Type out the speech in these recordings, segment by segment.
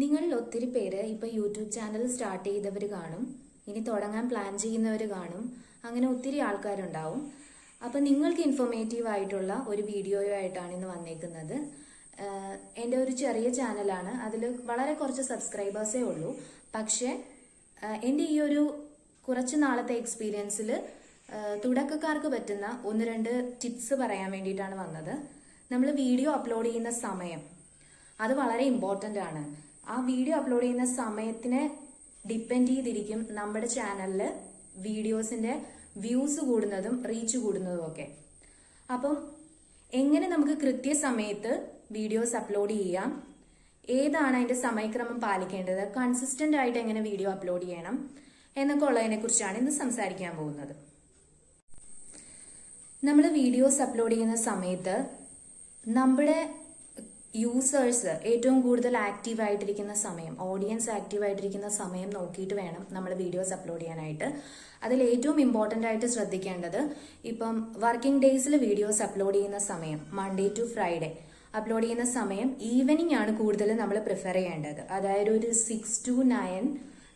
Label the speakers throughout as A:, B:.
A: നിങ്ങളിൽ ഒത്തിരി പേര് ഇപ്പോൾ യൂട്യൂബ് ചാനൽ സ്റ്റാർട്ട് ചെയ്തവർ കാണും, ഇനി തുടങ്ങാൻ പ്ലാൻ ചെയ്യുന്നവർ കാണും, അങ്ങനെ ഒത്തിരി ആൾക്കാരുണ്ടാവും. അപ്പം നിങ്ങൾക്ക് ഇൻഫോർമേറ്റീവ് ആയിട്ടുള്ള ഒരു വീഡിയോയുമായിട്ടാണ് ഇന്ന് വന്നേക്കുന്നത്. എൻ്റെ ഒരു ചെറിയ ചാനലാണ്, അതിൽ വളരെ കുറച്ച് സബ്സ്ക്രൈബേഴ്സേ ഉള്ളൂ. പക്ഷേ എൻ്റെ ഈ ഒരു കുറച്ച് നാളത്തെ എക്സ്പീരിയൻസിൽ തുടക്കക്കാർക്ക് പറ്റുന്ന ഒന്ന് രണ്ട് ടിപ്സ് പറയാൻ വേണ്ടിയിട്ടാണ് വന്നത്. നമ്മൾ വീഡിയോ അപ്ലോഡ് ചെയ്യുന്ന സമയം അത് വളരെ ഇമ്പോർട്ടൻ്റ് ആണ്. ആ വീഡിയോ അപ്ലോഡ് ചെയ്യുന്ന സമയത്തിനെ ഡിപ്പെൻഡ് ചെയ്തിരിക്കും നമ്മുടെ ചാനലിൽ വീഡിയോസിന്റെ വ്യൂസ് കൂടുന്നതും റീച്ച് കൂടുന്നതും ഒക്കെ. അപ്പം എങ്ങനെ നമുക്ക് കൃത്യസമയത്ത് വീഡിയോസ് അപ്ലോഡ് ചെയ്യാം, ഏതാണ് അതിന്റെ സമയക്രമം പാലിക്കേണ്ടത്, കൺസിസ്റ്റന്റ് ആയിട്ട് എങ്ങനെ വീഡിയോ അപ്ലോഡ് ചെയ്യണം എന്നൊക്കെ ഉള്ളതിനെ കുറിച്ചാണ് ഇന്ന് സംസാരിക്കാൻ പോകുന്നത്. നമ്മൾ വീഡിയോസ് അപ്ലോഡ് ചെയ്യുന്ന സമയത്ത് നമ്മുടെ യൂസേഴ്സ് ഏറ്റവും കൂടുതൽ ആക്റ്റീവ് ആയിട്ടിരിക്കുന്ന സമയം, ഓഡിയൻസ് ആക്റ്റീവ് ആയിട്ടിരിക്കുന്ന സമയം നോക്കിയിട്ട് വേണം നമ്മൾ വീഡിയോസ് അപ്ലോഡ് ചെയ്യാനായിട്ട്. അതിൽ ഏറ്റവും ഇമ്പോർട്ടൻ്റ് ആയിട്ട് ശ്രദ്ധിക്കേണ്ടത്, ഇപ്പം വർക്കിംഗ് ഡേയ്സിൽ വീഡിയോസ് അപ്ലോഡ് ചെയ്യുന്ന സമയം, മൺഡേ ടു ഫ്രൈഡേ അപ്ലോഡ് ചെയ്യുന്ന സമയം ഈവനിങ് ആണ് കൂടുതൽ നമ്മൾ പ്രിഫർ ചെയ്യേണ്ടത്. അതായത് ഒരു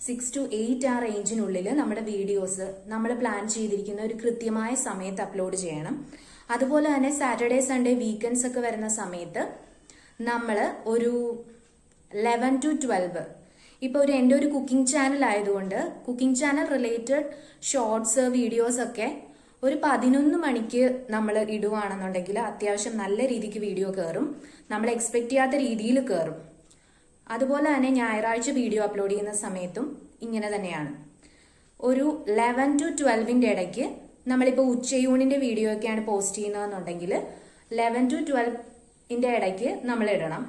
A: 6 to 8 ആ റേഞ്ചിനുള്ളിൽ നമ്മുടെ വീഡിയോസ് നമ്മൾ പ്ലാൻ ചെയ്തിരിക്കുന്ന ഒരു കൃത്യമായ സമയത്ത് അപ്ലോഡ് ചെയ്യണം. അതുപോലെ തന്നെ സാറ്റർഡേ സൺഡേ വീക്കെൻഡ്സ് ഒക്കെ വരുന്ന സമയത്ത് നമ്മൾ ഒരു 11 to 12, ഇപ്പോൾ എൻ്റെ ഒരു കുക്കിംഗ് ചാനൽ ആയതുകൊണ്ട് cooking channel related shorts videos ഒക്കെ ഒരു 11 മണിക്ക് നമ്മൾ ഇടുവാണെന്നുണ്ടെങ്കിൽ അത്യാവശ്യം നല്ല രീതിക്ക് വീഡിയോ കയറും, നമ്മൾ എക്സ്പെക്ട് ചെയ്യാത്ത രീതിയിൽ കയറും. അതുപോലെ തന്നെ ഞായറാഴ്ച വീഡിയോ അപ്ലോഡ് ചെയ്യുന്ന സമയത്തും ഇങ്ങനെ തന്നെയാണ്. ഒരു 11 to 12 ഇടയ്ക്ക് നമ്മളിപ്പോൾ ഉച്ചയൂണിന്റെ വീഡിയോ ഒക്കെയാണ് പോസ്റ്റ് ചെയ്യുന്നതെന്നുണ്ടെങ്കിൽ 11 to 12 ഇടയ്ക്ക് നമ്മൾ ഇടണം.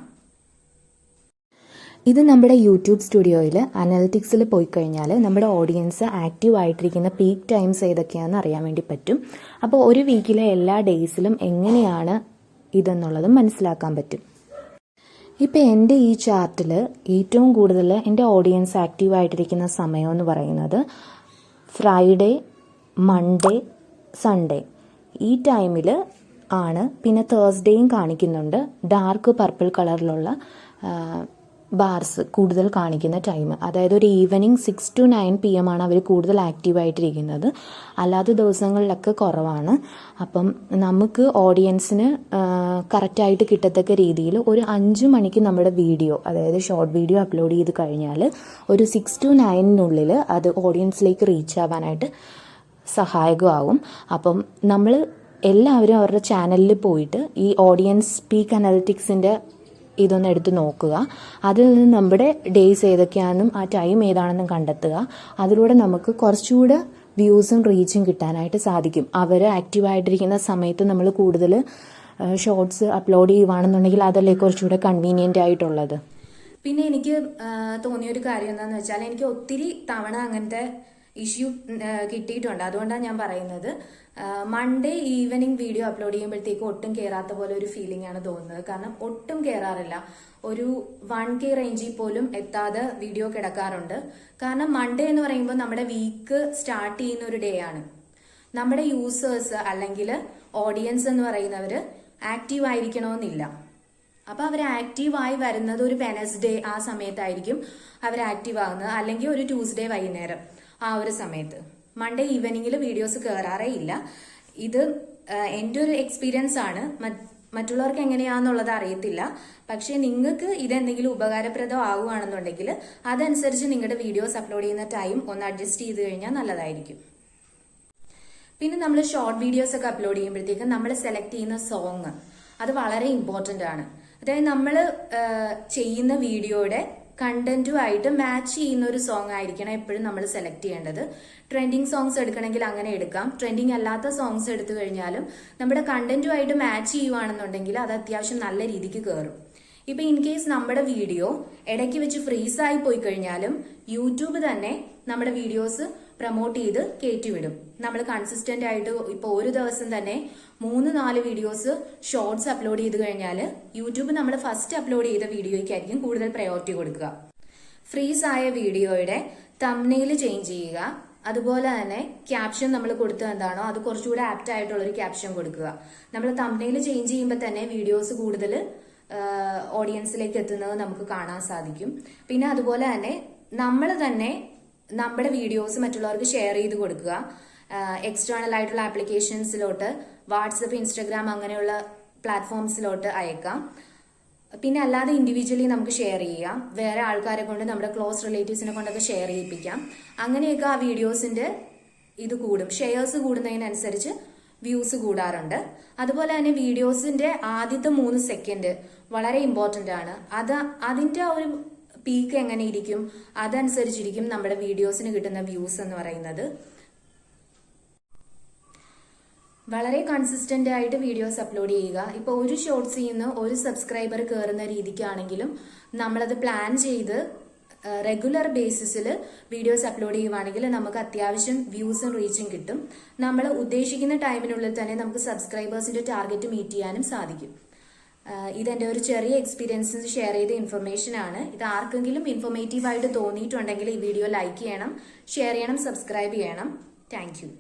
B: ഇത് നമ്മുടെ യൂട്യൂബ് സ്റ്റുഡിയോയിൽ അനലിറ്റിക്സിൽ പോയി കഴിഞ്ഞാൽ നമ്മുടെ ഓഡിയൻസ് ആക്റ്റീവ് ആയിട്ടിരിക്കുന്ന പീക്ക് ടൈംസ് ഏതൊക്കെയാണെന്ന് അറിയാൻ വേണ്ടി പറ്റും. അപ്പോൾ ഒരു വീക്കിലെ എല്ലാ ഡേയ്സിലും എങ്ങനെയാണ് ഇതെന്നുള്ളതും മനസ്സിലാക്കാൻ പറ്റും. ഇപ്പോൾ എൻ്റെ ഈ ചാർട്ടിൽ ഏറ്റവും കൂടുതൽ എൻ്റെ ഓഡിയൻസ് ആക്റ്റീവ് ആയിട്ടിരിക്കുന്ന സമയം എന്ന് പറയുന്നത് ഫ്രൈഡേ, മൺഡേ, സൺഡേ ഈ ടൈമിൽ ആണ്. പിന്നെ തേഴ്സ്ഡേയും കാണിക്കുന്നുണ്ട്, ഡാർക്ക് പർപ്പിൾ കളറിലുള്ള ബാർസ് കൂടുതൽ കാണിക്കുന്ന ടൈം. അതായത് ഒരു ഈവനിങ് 6 to 9 PM ആണ് അവർ കൂടുതൽ ആക്റ്റീവ് ആയിട്ടിരിക്കുന്നത്. അല്ലാത്ത ദിവസങ്ങളിലൊക്കെ കുറവാണ്. അപ്പം നമുക്ക് ഓഡിയൻസിന് കറക്റ്റായിട്ട് കിട്ടത്തക്ക രീതിയിൽ ഒരു 5 മണിക്ക് നമ്മുടെ വീഡിയോ, അതായത് ഷോർട്ട് വീഡിയോ അപ്ലോഡ് ചെയ്ത് കഴിഞ്ഞാൽ ഒരു 6 to 9 അത് ഓഡിയൻസിലേക്ക് റീച്ച് ആവാനായിട്ട് സഹായകമാവും. അപ്പം നമ്മൾ എല്ലാവരും അവരുടെ ചാനലിൽ പോയിട്ട് ഈ ഓഡിയൻസ് പീക്ക് അനലിറ്റിക്സിൻ്റെ ഇതൊന്ന് എടുത്ത് നോക്കുക. അതിൽ നിന്ന് നമ്മുടെ ഡേയ്സ് ഏതൊക്കെയാണെന്നും ആ ടൈം ഏതാണെന്നും കണ്ടെത്തുക. അതിലൂടെ നമുക്ക് കുറച്ചുകൂടെ വ്യൂസും റീച്ചും കിട്ടാനായിട്ട് സാധിക്കും. അവർ ആക്റ്റീവായിട്ടിരിക്കുന്ന സമയത്ത് നമ്മൾ കൂടുതൽ ഷോർട്സ് അപ്ലോഡ് ചെയ്യുവാണെന്നുണ്ടെങ്കിൽ അതല്ലേ കുറച്ചുകൂടെ കൺവീനിയൻ്റ് ആയിട്ടുള്ളത്.
A: പിന്നെ എനിക്ക് തോന്നിയൊരു കാര്യം എന്താണെന്ന് വെച്ചാൽ, എനിക്ക് ഒത്തിരി തവണ അങ്ങനത്തെ ഇഷ്യൂ കിട്ടിയിട്ടുണ്ട്. അതുകൊണ്ടാണ് ഞാൻ പറയുന്നത്, മൺഡേ ഈവനിങ് വീഡിയോ അപ്ലോഡ് ചെയ്യുമ്പോഴത്തേക്ക് ഒട്ടും കയറാത്ത പോലെ ഒരു ഫീലിംഗ് ആണ് തോന്നുന്നത്. കാരണം ഒട്ടും കയറാറില്ല, ഒരു 1K റേഞ്ചിൽ പോലും എത്താതെ വീഡിയോ കിടക്കാറുണ്ട്. കാരണം മൺഡേ എന്ന് പറയുമ്പോൾ നമ്മുടെ വീക്ക് സ്റ്റാർട്ട് ചെയ്യുന്ന ഒരു ഡേ ആണ്. നമ്മുടെ യൂസേഴ്സ് അല്ലെങ്കിൽ ഓഡിയൻസ് എന്ന് പറയുന്നവർ ആക്റ്റീവ് ആയിരിക്കണമെന്നില്ല. അപ്പൊ അവർ ആക്റ്റീവായി വരുന്നത് ഒരു വെനസ്ഡേ ആ സമയത്തായിരിക്കും അവർ ആക്റ്റീവ് ആകുന്നത്, അല്ലെങ്കിൽ ഒരു ട്യൂസ്ഡേ വൈകുന്നേരം ആ ഒരു സമയത്ത്. മൺഡേ ഈവനിങ്ങിൽ വീഡിയോസ് കയറാറേ ഇല്ല. ഇത് എൻ്റെ ഒരു എക്സ്പീരിയൻസ് ആണ്, മറ്റുള്ളവർക്ക് എങ്ങനെയാണെന്നുള്ളത് അറിയത്തില്ല. പക്ഷേ നിങ്ങൾക്ക് ഇതെന്തെങ്കിലും ഉപകാരപ്രദം ആവുകയാണെന്നുണ്ടെങ്കിൽ അതനുസരിച്ച് നിങ്ങളുടെ വീഡിയോസ് അപ്ലോഡ് ചെയ്യുന്ന ടൈം ഒന്ന് അഡ്ജസ്റ്റ് ചെയ്ത് കഴിഞ്ഞാൽ നല്ലതായിരിക്കും. പിന്നെ നമ്മൾ ഷോർട്ട് വീഡിയോസ് ഒക്കെ അപ്ലോഡ് ചെയ്യുമ്പോഴത്തേക്കും നമ്മൾ സെലക്ട് ചെയ്യുന്ന സോങ് അത് വളരെ ഇമ്പോർട്ടൻ്റ് ആണ്. അതായത് നമ്മൾ ചെയ്യുന്ന വീഡിയോയുടെ കണ്ടന്റുമായിട്ട് മാച്ച് ചെയ്യുന്ന ഒരു സോങ് ആയിരിക്കണം എപ്പോഴും നമ്മൾ സെലക്ട് ചെയ്യേണ്ടത്. ട്രെൻഡിങ് സോങ്സ് എടുക്കണമെങ്കിൽ അങ്ങനെ എടുക്കാം. ട്രെൻഡിങ് അല്ലാത്ത സോങ്സ് എടുത്തു കഴിഞ്ഞാലും നമ്മുടെ കണ്ടന്റുമായിട്ട് മാച്ച് ചെയ്യുവാണെന്നുണ്ടെങ്കിൽ അത് അത്യാവശ്യം നല്ല രീതിക്ക് കയറും. ഇപ്പൊ ഇൻ കേസ് നമ്മുടെ വീഡിയോ ഇടയ്ക്ക് വെച്ച് ഫ്രീസായി പോയി കഴിഞ്ഞാലും യൂട്യൂബ് തന്നെ നമ്മുടെ വീഡിയോസ് പ്രൊമോട്ട് ചെയ്ത് കയറ്റിവിടും. നമ്മൾ കൺസിസ്റ്റന്റ് ആയിട്ട് ഇപ്പോൾ ഒരു ദിവസം തന്നെ 3-4 വീഡിയോസ് ഷോർട്സ് അപ്ലോഡ് ചെയ്ത് കഴിഞ്ഞാൽ യൂട്യൂബ് നമ്മൾ ഫസ്റ്റ് അപ്ലോഡ് ചെയ്ത വീഡിയോയ്ക്കായിരിക്കും കൂടുതൽ പ്രയോറിറ്റി കൊടുക്കുക. ഫ്രീസ് ആയ വീഡിയോയുടെ തംബ്നെയിൽ ചേഞ്ച് ചെയ്യുക. അതുപോലെ തന്നെ ക്യാപ്ഷൻ നമ്മൾ കൊടുത്തത് എന്താണോ അത് കുറച്ചുകൂടെ ആപ്റ്റ് ആയിട്ടുള്ള ഒരു ക്യാപ്ഷൻ കൊടുക്കുക. നമ്മൾ തംബ്നെയിൽ ചേഞ്ച് ചെയ്യുമ്പോൾ തന്നെ വീഡിയോസ് കൂടുതൽ ഓഡിയൻസിലേക്ക് എത്തുന്നത് നമുക്ക് കാണാൻ സാധിക്കും. പിന്നെ അതുപോലെ തന്നെ നമ്മൾ തന്നെ നമ്മുടെ വീഡിയോസ് മറ്റുള്ളവർക്ക് ഷെയർ ചെയ്ത് കൊടുക്കുക. എക്സ്റ്റേണൽ ആയിട്ടുള്ള ആപ്ലിക്കേഷൻസിലോട്ട്, വാട്സപ്പ്, ഇൻസ്റ്റഗ്രാം അങ്ങനെയുള്ള പ്ലാറ്റ്ഫോംസിലോട്ട് അയക്കാം. പിന്നെ അല്ലാതെ ഇൻഡിവിജ്വലി നമുക്ക് ഷെയർ ചെയ്യാം. വേറെ ആൾക്കാരെ കൊണ്ട്, നമ്മുടെ ക്ലോസ് റിലേറ്റീവ്സിനെ കൊണ്ടൊക്കെ ഷെയർ ചെയ്യിപ്പിക്കാം. അങ്ങനെയൊക്കെ ആ വീഡിയോസിന്റെ ഇത് കൂടും. ഷെയർസ് കൂടുന്നതിനനുസരിച്ച് വ്യൂസ് കൂടാറുണ്ട്. അതുപോലെ തന്നെ വീഡിയോസിന്റെ ആദ്യത്തെ 3 സെക്കൻഡ് വളരെ ഇമ്പോർട്ടന്റ് ആണ്. അതിന്റെ ആ ഒരു പീക്ക് എങ്ങനെ ഇരിക്കും, അതനുസരിച്ചിരിക്കും നമ്മുടെ വീഡിയോസിന് കിട്ടുന്ന വ്യൂസ് എന്ന് പറയുന്നത്. വളരെ കൺസിസ്റ്റന്റ് ആയിട്ട് വീഡിയോസ് അപ്ലോഡ് ചെയ്യുക. ഇപ്പൊ ഒരു ഷോർട്സിൽ നിന്ന് ഒരു സബ്സ്ക്രൈബർ കയറുന്ന രീതിക്കാണെങ്കിലും നമ്മളത് പ്ലാൻ ചെയ്ത് റെഗുലർ ബേസിസിൽ വീഡിയോസ് അപ്ലോഡ് ചെയ്യുവാണെങ്കിൽ നമുക്ക് അത്യാവശ്യം വ്യൂസും റീച്ചും കിട്ടും. നമ്മൾ ഉദ്ദേശിക്കുന്ന ടൈമിനുള്ളിൽ തന്നെ നമുക്ക് സബ്സ്ക്രൈബേഴ്സിന്റെ ടാർഗറ്റ് മീറ്റ് ചെയ്യാനും സാധിക്കും. ഇതെന്റെ ഒരു ചെറിയ എക്സ്പീരിയൻസ് ഷെയർ ചെയ്ത ഇൻഫർമേഷൻ ആണ്. ഇത് ആർക്കെങ്കിലും ഇൻഫോർമേറ്റീവ് ആയിട്ട് തോന്നിയിട്ടുണ്ടെങ്കിൽ ഈ വീഡിയോ ലൈക്ക് ചെയ്യണം, ഷെയർ ചെയ്യണം, സബ്സ്ക്രൈബ് ചെയ്യണം. Thank you.